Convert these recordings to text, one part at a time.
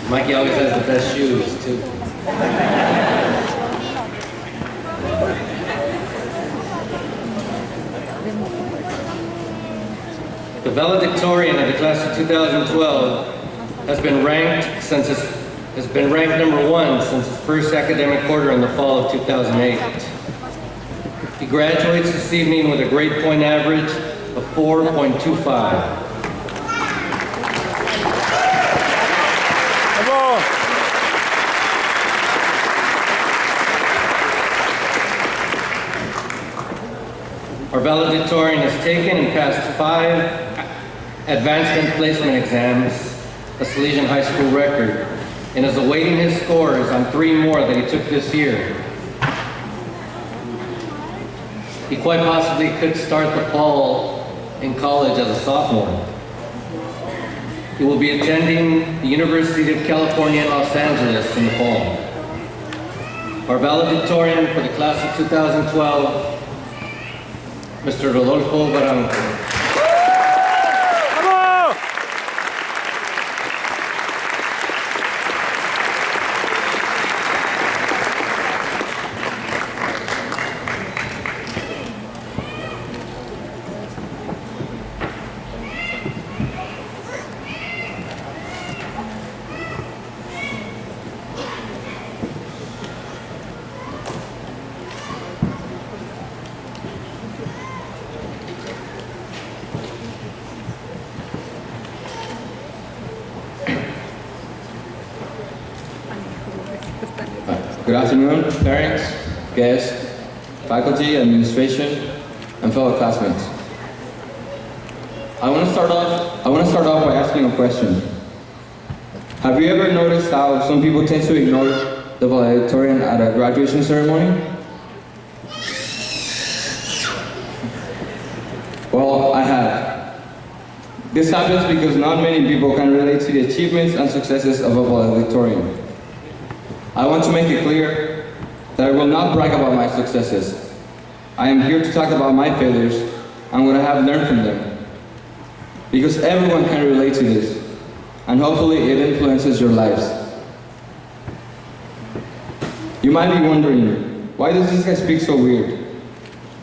Mikey always has the best shoes, too. The valedictorian of the class of 2012 has been ranked number 1 since his first academic quarter in the fall of 2008. He graduates this evening with a grade point average of 4.25. Our valedictorian has taken and passed 5 advancement placement exams, a Salesian high school record, and is awaiting his scores on 3 more that he took this year. He quite possibly could start the fall in college as a sophomore. He will be attending the University of California in Los Angeles in the fall. Our valedictorian for the class of 2012, Mr. Rodolfo. Good afternoon, parents, guests, faculty, administration, and fellow classmates. I want to start off by asking a question. Have you ever noticed how some people tend to ignore the valedictorian at a graduation ceremony? Well, I have. This happens because not many people can relate to the achievements and successes of a valedictorian. I want to make it clear that I will not brag about my successes. I am here to talk about my failures and what I have learned from them. Because everyone can relate to this, and hopefully it influences your lives. You might be wondering, why does this guy speak so weird?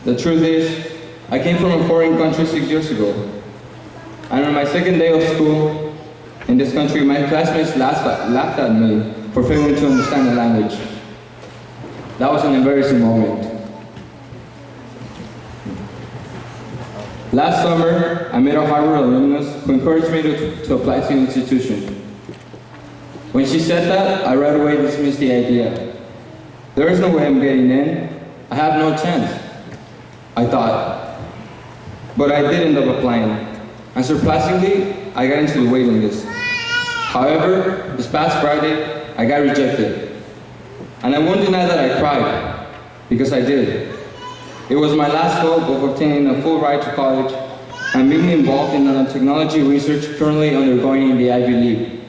The truth is, I came from a foreign country 6 years ago. And on my second day of school in this country, my classmates laughed at me for failing to understand the language. That was an embarrassing moment. Last summer, I met a Harvard alumnus who encouraged me to apply to the institution. When she said that, I right away dismissed the idea. There is no way I'm getting in. I have no chance, I thought. But I did end up applying, and surprisingly, I got into the waiting list. However, this past Friday, I got rejected. And I won't deny that I cried, because I did. It was my last hope of obtaining a full ride to college and being involved in the technology research currently undergoing in the Ivy League.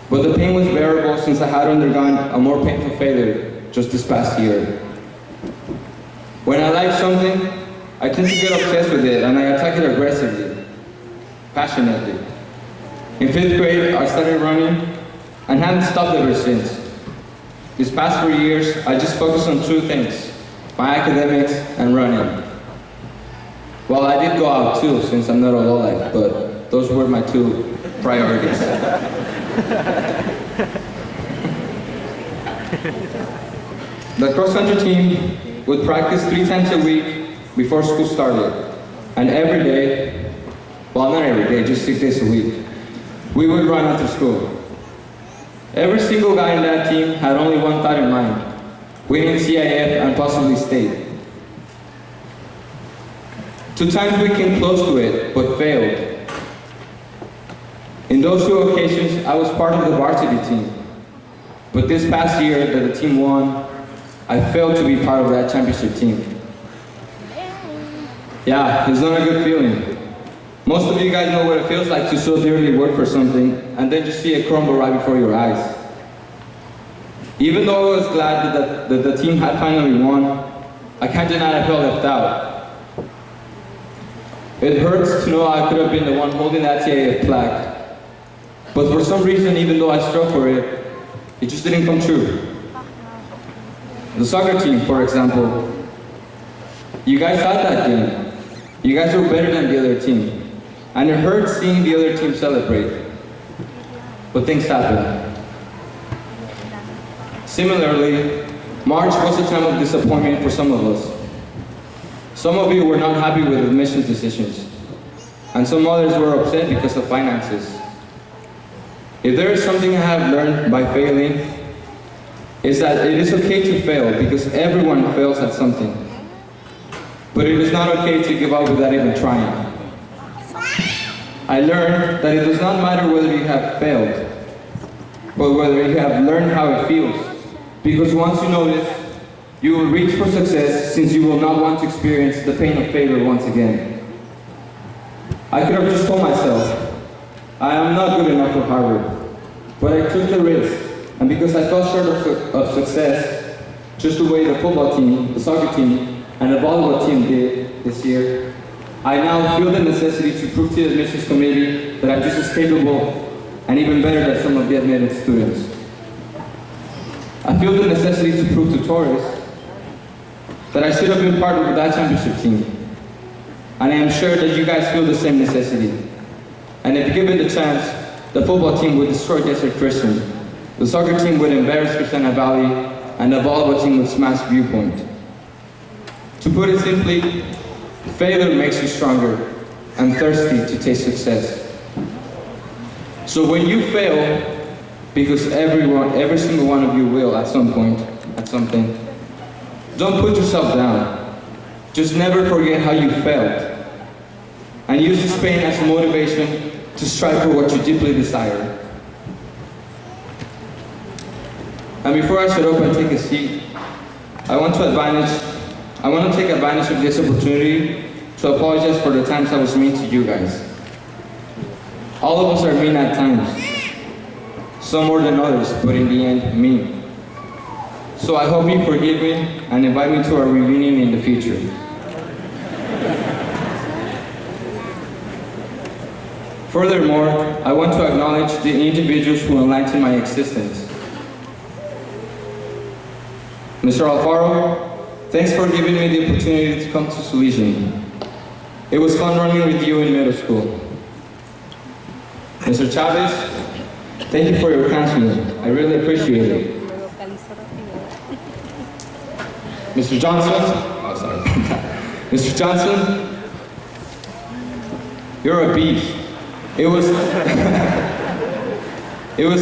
But the pain was bearable since I had undergone a more painful failure just this past year. When I like something, I tend to get obsessed with it and I attack it aggressively, passionately. In 5th grade, I started running and haven't stopped ever since. These past 3 years, I just focused on 2 things, my academics and running. Well, I did go out too, since I'm not a lowlife, but those were my 2 priorities. The cross-country team would practice 3 times a week before school started, and every day, well, not every day, just 6 days a week, we would run after school. Every single guy in that team had only one thought in mind: winning CIF and possibly state. 2 times we came close to it, but failed. In those 2 occasions, I was part of the varsity team. But this past year that the team won, I failed to be part of that championship team. Yeah, it's not a good feeling. Most of you guys know what it feels like to so dearly work for something and then just see it crumble right before your eyes. Even though I was glad that the team had finally won, I can't deny I felt left out. It hurts to know I could have been the one holding that CIF plaque. But for some reason, even though I strove for it, it just didn't come true. The soccer team, for example, you guys had that game. You guys were better than the other team. And it hurt seeing the other team celebrate. But things happen. Similarly, March was a time of disappointment for some of us. Some of you were not happy with admissions decisions, and some others were upset because of finances. If there is something I have learned by failing, is that it is okay to fail because everyone fails at something. But it is not okay to give up without even trying. I learned that it does not matter whether you have failed, but whether you have learned how it feels. Because once you know this, you will reach for success since you will not want to experience the pain of failure once again. I could have just told myself, I am not good enough for Harvard, but I took the risk, and because I fell short of success, just the way the football team, the soccer team, and the volleyball team did this year, I now feel the necessity to prove to the admissions committee that I'm just as capable and even better than some of the admitted students. I feel the necessity to prove to Torres that I should have been part of that championship team. And I am sure that you guys feel the same necessity. And if given the chance, the football team would destroy Desert Christian, the soccer team would embarrass Christiana Valley, and the volleyball team would smash Viewpoint. To put it simply, failure makes you stronger and thirsty to taste success. So when you fail, because every single one of you will at some point, at something, don't put yourself down. Just never forget how you felt. And use this pain as a motivation to strive for what you deeply desire. And before I shut up and take a seat, I want to take advantage of this opportunity to apologize for the times I was mean to you guys. All of us are mean at times. Some more than others, but in the end, mean. So I hope you forgive me and invite me to our reunion in the future. Furthermore, I want to acknowledge the individuals who enlightened my existence. Mr. Alfaro, thanks for giving me the opportunity to come to Salesian. It was fun running with you in middle school. Mr. Chavez, thank you for your counseling. I really appreciate it. Mr. Johnson, oh sorry. Mr. Johnson, you're a beast. It was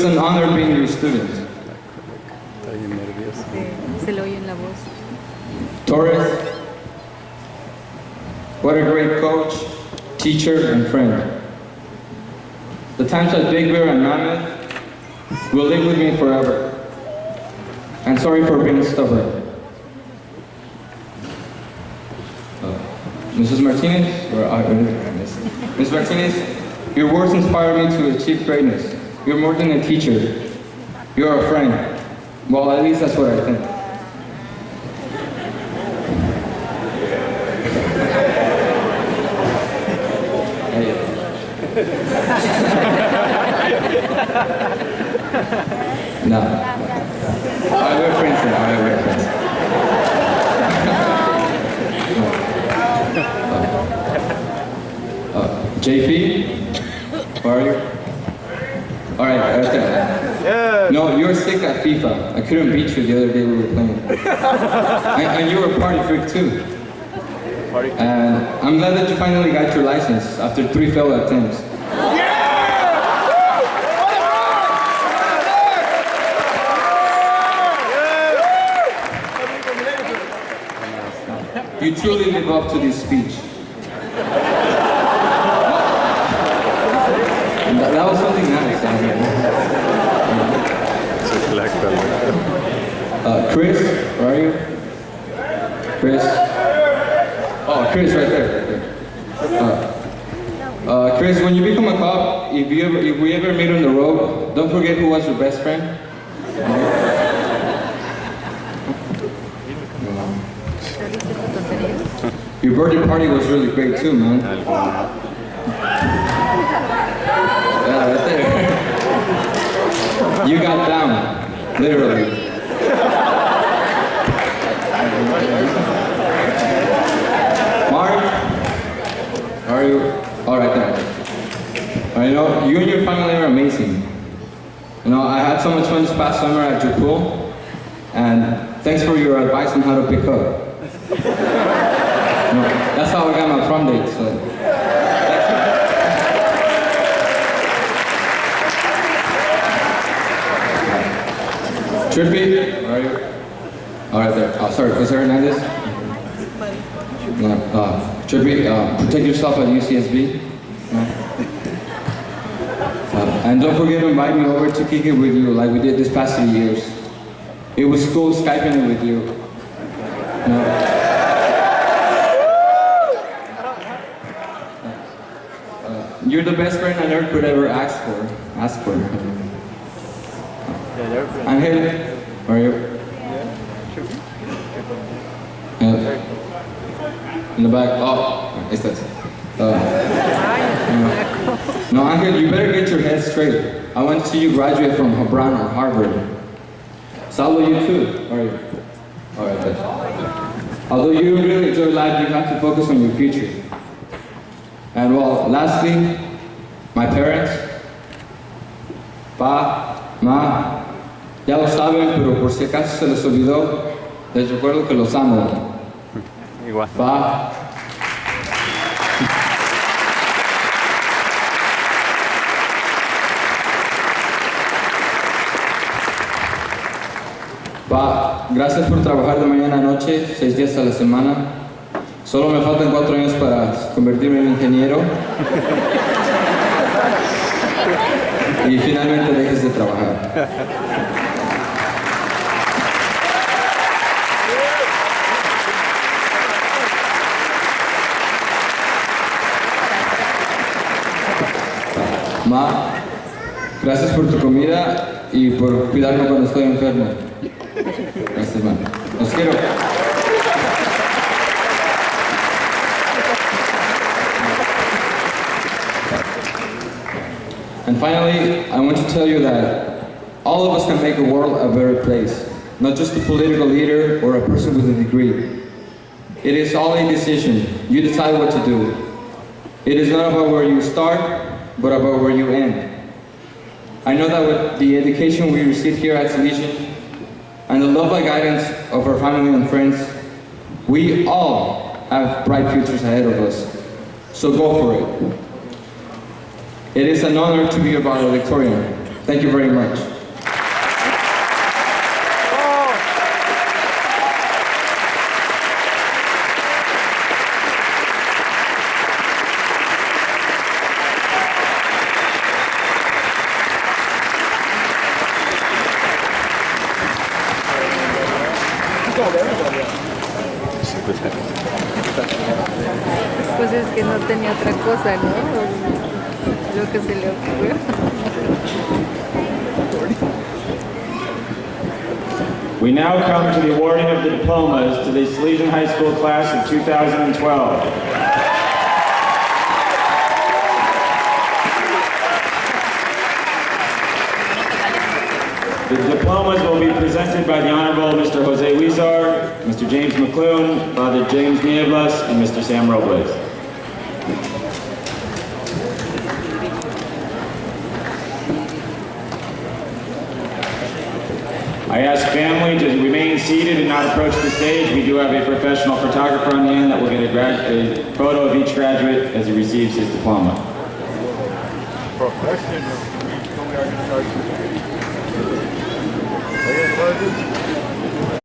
an honor being your student. Se le oye en la voz. Torres, what a great coach, teacher, and friend. The times at Big Bear and Mammoth will live with me forever. And sorry for being stubborn. Mrs. Martinez, Ms. Martinez, your words inspire me to achieve greatness. You're more than a teacher. You're a friend. Well, at least that's what I think. No. We're friends now. We're friends. JP, where are you? All right, right there. Yeah. No, you were sick at FIFA. I couldn't beat you the other day we were playing. And you were a party freak too. And I'm glad that you finally got your license after 3 failed attempts. You truly live up to this speech. That was something nice. Chris, where are you? Chris? Oh, Chris, right there. Chris, when you become a cop, if we ever meet on the road, don't forget who was your best friend. Your birthday party was really great too, man. Yeah, right there. Literally. Mark, how are you? All right there. You know, you and your family are amazing. You know, I had so much fun this past summer at your pool, and thanks for your advice on how to pick up. You know, that's how I got my prom date, so. Trippy, where are you? All right there. Oh, sorry, was there Hernandez? No, Trippy, protect yourself at UCSB. And don't forget to invite me over to kick it with you like we did this past 3 years. It was cool Skyping it with you. You're the best friend a nerd could ever ask for. I'm here. Where are you? In the back. Oh, it's this. No, Angel, you better get your head straight. I want to see you graduate from Brown or Harvard. Salvo, you too. Where are you? All right, then. Although you really enjoy life, you have to focus on your future. And well, lastly, my parents. Pa, ma, ya lo saben, pero por si acaso se les olvidó, les recuerdo que los amo. Igual. Pa. Pa, gracias por trabajar de mañana a noche, 6 días a la semana. Solo me faltan 4 años para convertirme en ingeniero. Y finalmente dejes de trabajar. Ma, gracias por tu comida y por cuidarme cuando estoy enfermo. Gracias, ma. Los quiero. And finally, I want to tell you that all of us can make the world a better place, not just a political leader or a person with a degree. It is all a decision. You decide what to do. It is not about where you start, but about where you end. I know that with the education we receive here at Salesian and the love and guidance of our family and friends, we all have bright futures ahead of us. So go for it. It is an honor to be your valedictorian. Thank you very much. Pues es que no tenía otra cosa, ¿no? Lo que se le ocurrió. We now come to the awarding of the diplomas to the Salesian High School class of 2012. The diplomas will be presented by the Honorable Mr. Jose Huizar, Mr. James McClune, Father James Nieblas, and Mr. Sam Robles. I ask family to remain seated and not approach the stage. We do have a professional photographer on hand that will get a photo of each graduate as he receives his diploma. Professional.